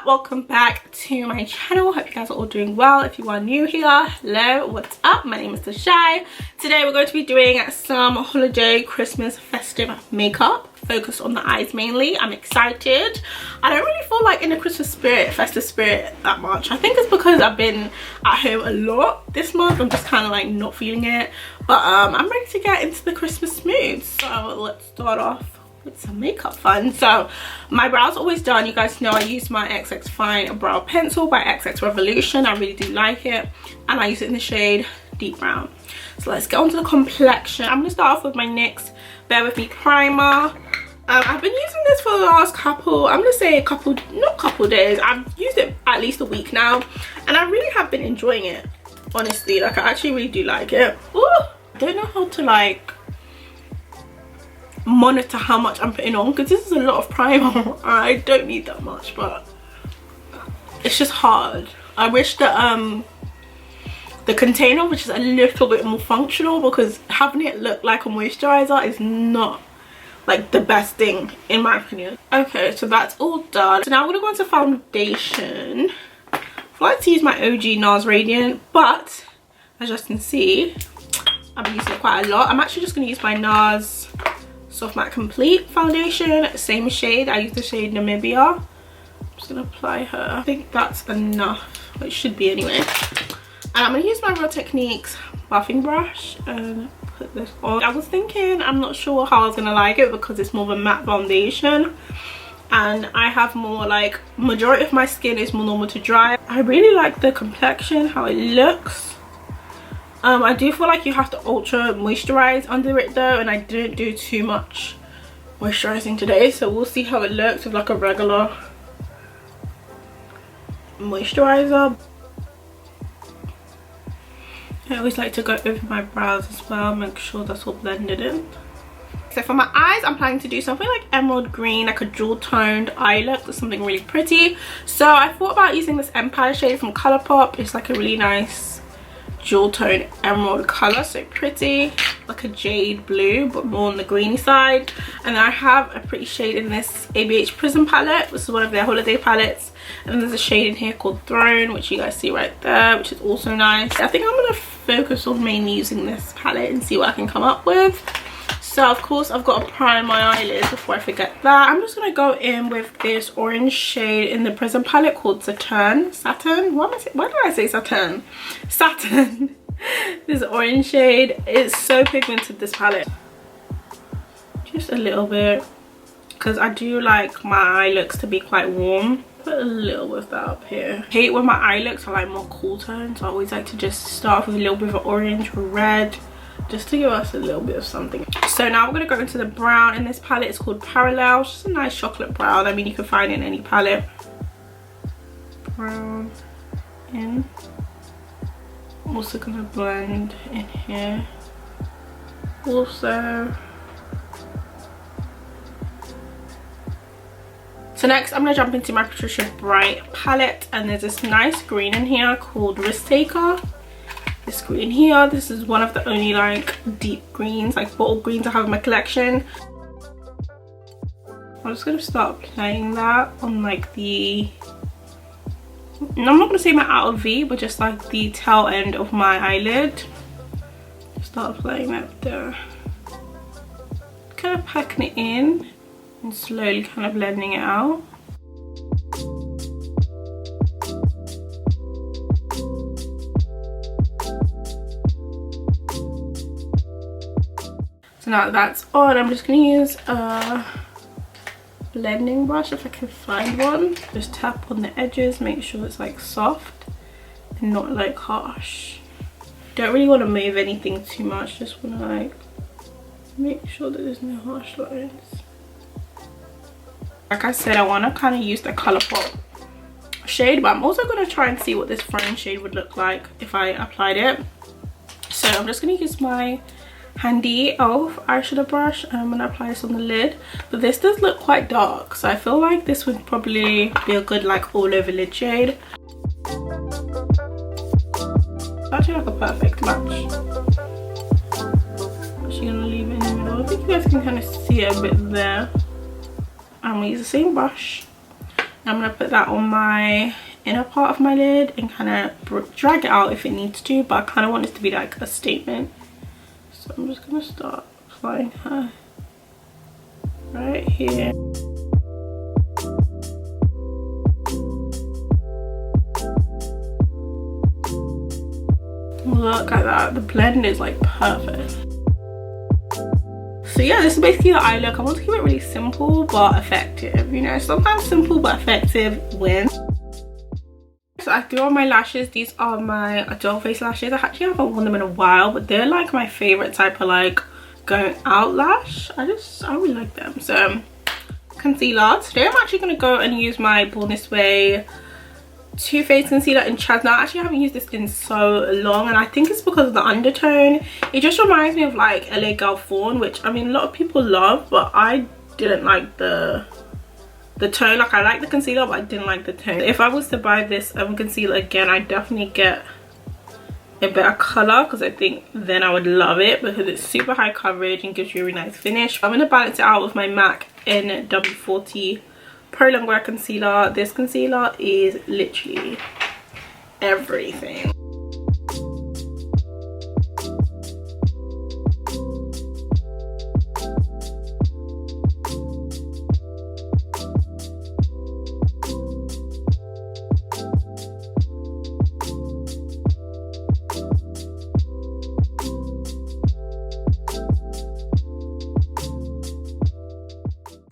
welcome back to my channel. Hope you guys are all doing well. If you are new here, hello, what's up? My name is Shai. Today we're going to be doing some holiday Christmas festive makeup focused on the eyes mainly. I'm excited. I don't really feel like in the Christmas spirit, festive spirit that much. I think it's because I've been at home a lot this month. I'm just kind of like not feeling it, but I'm ready to get into the Christmas mood. So let's start off with some makeup fun. So my brows are always done. You guys know I use my XX Fine brow pencil by XX Revolution. I really do like it, and I use it in the shade Deep Brown. So let's get on to the complexion. I'm gonna start off with my NYX Bear With Me primer. I've been using this for the last couple, I'm gonna say not couple days. I've used it at least a week now, and I really have been enjoying it, honestly. Like, I actually really do like it. Ooh, I don't know how to like monitor how much I'm putting on because this is a lot of primer. I don't need that much, but it's just hard. I wish that the container was just a little bit more functional, because having it look like a moisturizer is not like the best thing in my opinion. Okay, so that's all done. So now I'm gonna go into foundation. I like to use my OG NARS Radiant, but as you guys can see, I've been using it quite a lot. I'm actually just gonna use my NARS Soft Matte Complete foundation, same shade. I use the shade Namibia. I'm just gonna apply her. I think that's enough. It should be anyway. And I'm gonna use my Real Techniques buffing brush and put this on. I was thinking, I'm not sure how I was gonna like it because it's more of a matte foundation, and I have more like, majority of my skin is more normal to dry. I really like the complexion, how it looks. I do feel like you have to ultra moisturize under it though, and I didn't do too much moisturizing today, so we'll see how it looks with like a regular moisturizer. I always like to go over my brows as well, make sure that's all blended in. So for my eyes, I'm planning to do something like emerald green, like a jewel toned eye look. That's something really pretty. So I thought about using this Empire shade from Colourpop. It's like a really nice jewel tone emerald color, so pretty, like a jade blue but more on the greeny side. And then I have a pretty shade in this ABH Prism palette. This is one of their holiday palettes, and then there's a shade in here called Throne, which you guys see right there, which is also nice. I think I'm gonna focus on mainly using this palette and see what I can come up with. So of course I've got to prime my eyelids before I forget that. I'm just gonna go in with this orange shade in the Prism palette called Saturn. Why did I say Saturn? Saturn. This orange shade, it's so pigmented, this palette. Just a little bit, because I do like my eye looks to be quite warm. Put a little bit of that up here. I hate when my eye looks are like more cool tones, so I always like to just start with a little bit of orange or red, just to give us a little bit of something. So now we're going to go into the brown in this palette. It's called Parallel. It's just a nice chocolate brown. I mean, you can find it in any palette. Brown in. I'm also going to blend in here. Also. So next I'm going to jump into my Patricia Bright palette. And there's this nice green in here called Risk Taker. This green here, this is one of the only like deep greens, like bottle greens I have in my collection. I'm just gonna start applying that on like the, I'm not gonna say my outer V, but just like the tail end of my eyelid. Start applying that there. Kind of packing it in and slowly kind of blending it out. Now that that's on, I'm just going to use a blending brush if I can find one. Just tap on the edges, make sure it's like soft and not like harsh. Don't really want to move anything too much, just want to like make sure that there's no harsh lines. Like I said, I want to kind of use the Colourpop shade, but I'm also going to try and see what this Throne shade would look like if I applied it. So I'm just going to use my handy e.l.f. eyeshadow brush, and I'm going to apply this on the lid. But this does look quite dark, so I feel like this would probably be a good like all over lid shade. It's actually like a perfect match. I'm actually going to leave it in the middle. I think you guys can kind of see it a bit there. I'm going to use the same brush I'm gonna put that on my inner part of my lid and kind of drag it out if it needs to, but I kind of want this to be like a statement. So I'm just gonna start applying her right here. Look at that, the blend is like perfect. So yeah, this is basically the eye look. I want to keep it really simple but effective, you know, sometimes simple but effective wins. So I threw on my lashes. These are my DOLLFACE lashes. I actually haven't worn them in a while, but they're like my favorite type of like going out lash. I really like them. So concealer. Today I'm actually going to go and use my Born This Way Too Faced concealer in chesnut. I actually haven't used this in so long, and I think it's because of the undertone. It just reminds me of like LA Girl Fawn, which I mean a lot of people love, but I didn't like the tone. Like I like the concealer, but I didn't like the tone. If I was to buy this concealer again, I'd definitely get a better color, because I think then I would love it, because it's super high coverage and gives you a really nice finish. I'm going to balance it out with my MAC NW40 prolongwear concealer. This concealer is literally everything.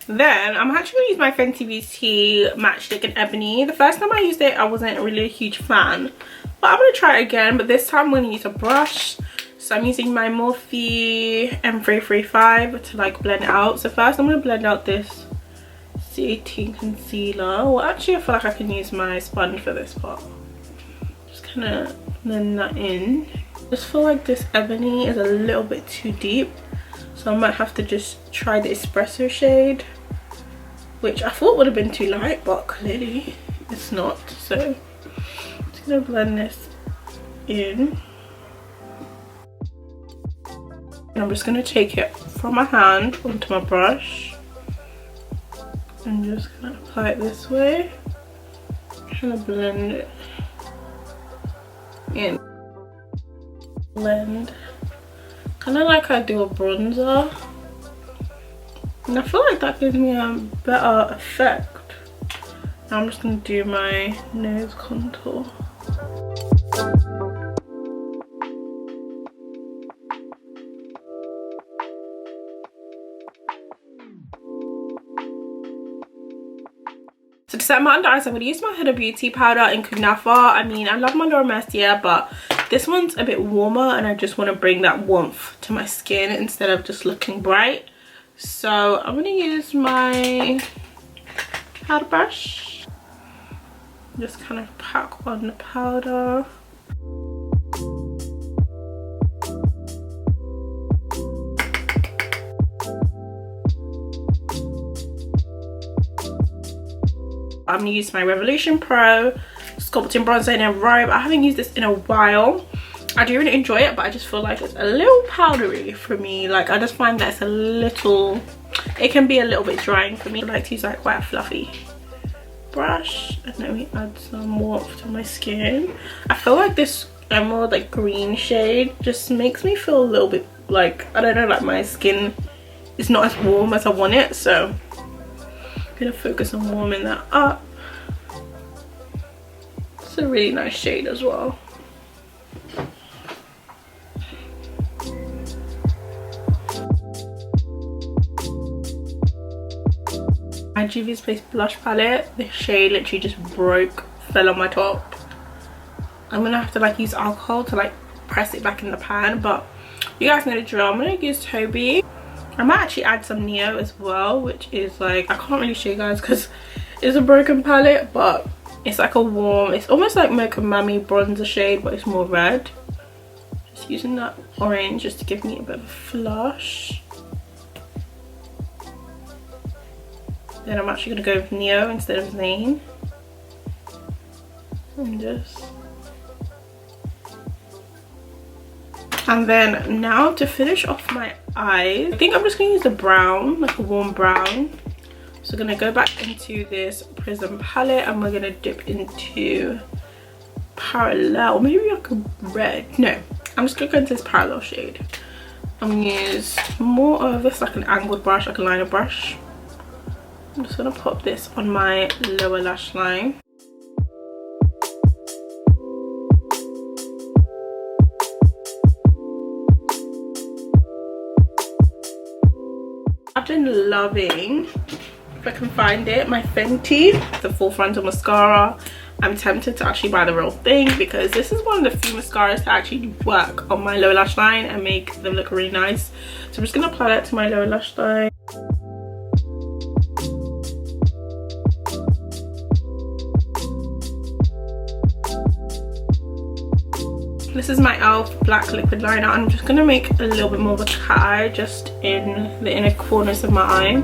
Then I'm actually going to use my Fenty Beauty matchstick in ebony. The first time I used it I wasn't really a huge fan, but I'm going to try it again, but this time I'm going to use a brush. So I'm using my Morphe M335 to like blend it out. So first I'm going to blend out this C18 concealer. Well, actually I feel like I can use my sponge for this part. Just kind of blend that in. I just feel like this ebony is a little bit too deep, so I might have to just try the espresso shade, which I thought would have been too light, but clearly it's not. So I'm just gonna blend this in, and I'm just gonna take it from my hand onto my brush and just gonna apply it this way, kind of blend it in. Blend kind of like I do a bronzer, and I feel like that gives me a better effect. Now I'm just going to do my nose contour. So to set my under eyes, I'm going to use my Huda Beauty powder in Kunafa. I mean, I love my Laura Mercier, but this one's a bit warmer and I just want to bring that warmth to my skin instead of just looking bright. So I'm going to use my powder brush. Just kind of pack on the powder. I'm going to use my Revolution Pro Sculpting Bronzer in Enrobe. I haven't used this in a while. I do really enjoy it, but I just feel like it's a little powdery for me. Like I just find that it's a little, it can be a little bit drying for me. I like to use like quite a fluffy brush, and then we add some warmth to my skin. I feel like this emerald like green shade just makes me feel a little bit like, I don't know, like my skin is not as warm as I want it. So I'm gonna focus on warming that up. It's a really nice shade as well. My Juvia's Place blush palette, the shade literally just fell on my top. I'm gonna have to like use alcohol to like press it back in the pan, but you guys know the drill. I'm gonna use Toby. I might actually add some Neo as well, which is like, I can't really show you guys because it's a broken palette, but it's like a warm, it's almost like Mocha Mami bronzer shade, but it's more red. Just using that orange just to give me a bit of a flush. Then I'm actually going to go with Neo instead of Zane. And then now to finish off my eyes, I think I'm just going to use a brown, like a warm brown. So we're gonna go back into this Prism palette and we're gonna dip into Parallel, maybe like a red. No, I'm just gonna go into this Parallel shade. I'm gonna use more of this, like an angled brush, like a liner brush. I'm just gonna pop this on my lower lash line. I've been loving, if I can find it, my Fenty, the full frontal mascara. I'm tempted to actually buy the real thing because this is one of the few mascaras that actually work on my lower lash line and make them look really nice. So I'm just going to apply that to my lower lash line. This is my e.l.f. black liquid liner. I'm just going to make a little bit more of a cat eye just in the inner corners of my eye.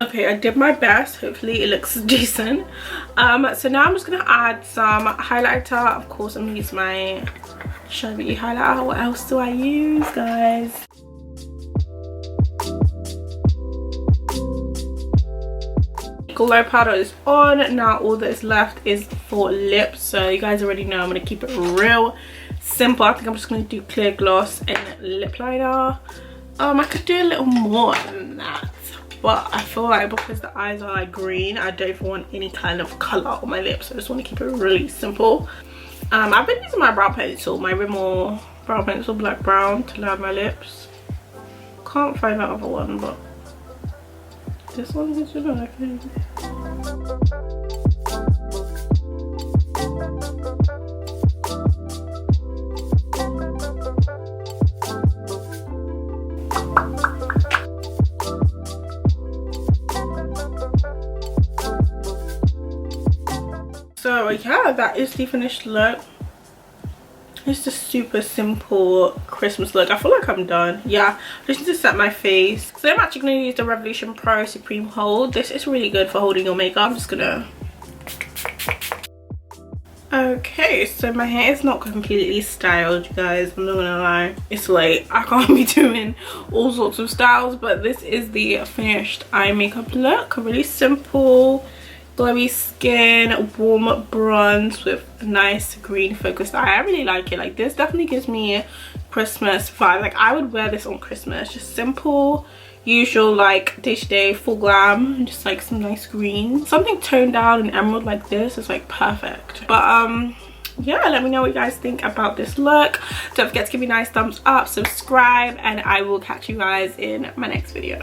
Okay, I did my best. Hopefully it looks decent. So now I'm just gonna add some highlighter. Of course, I'm gonna use my SHAIBEAUTY highlighter. What else do I use, guys? Glow powder is on. Now all that is left is for lips. So you guys already know I'm gonna keep it real simple. I think I'm just gonna do clear gloss and lip liner. I could do a little more than that, but I feel like because the eyes are like green, I don't even want any kind of color on my lips. I just want to keep it really simple. I've been using my brow pencil, my rimmel brow pencil, black brown, to line my lips. Can't find that other one, but this one is good, I think. So yeah, that is the finished look. It's just super simple Christmas look. I feel like I'm done. Yeah, I just need to set my face. So I'm actually going to use the Revolution Pro Supreme Hold. This is really good for holding your makeup. I'm just gonna... Okay, so my hair is not completely styled, you guys. I'm not gonna lie. It's late. I can't be doing all sorts of styles, but this is the finished eye makeup look. Really simple, glowy skin, warm bronze with a nice green focused eye. I really like it. Like, this definitely gives me Christmas vibe. Like, I would wear this on Christmas. Just simple, usual, like day-to-day full glam, and just like some nice green. Something toned down and emerald like this is like perfect. But yeah, let me know what you guys think about this look. Don't forget to give me a nice thumbs up, subscribe, and I will catch you guys in my next video.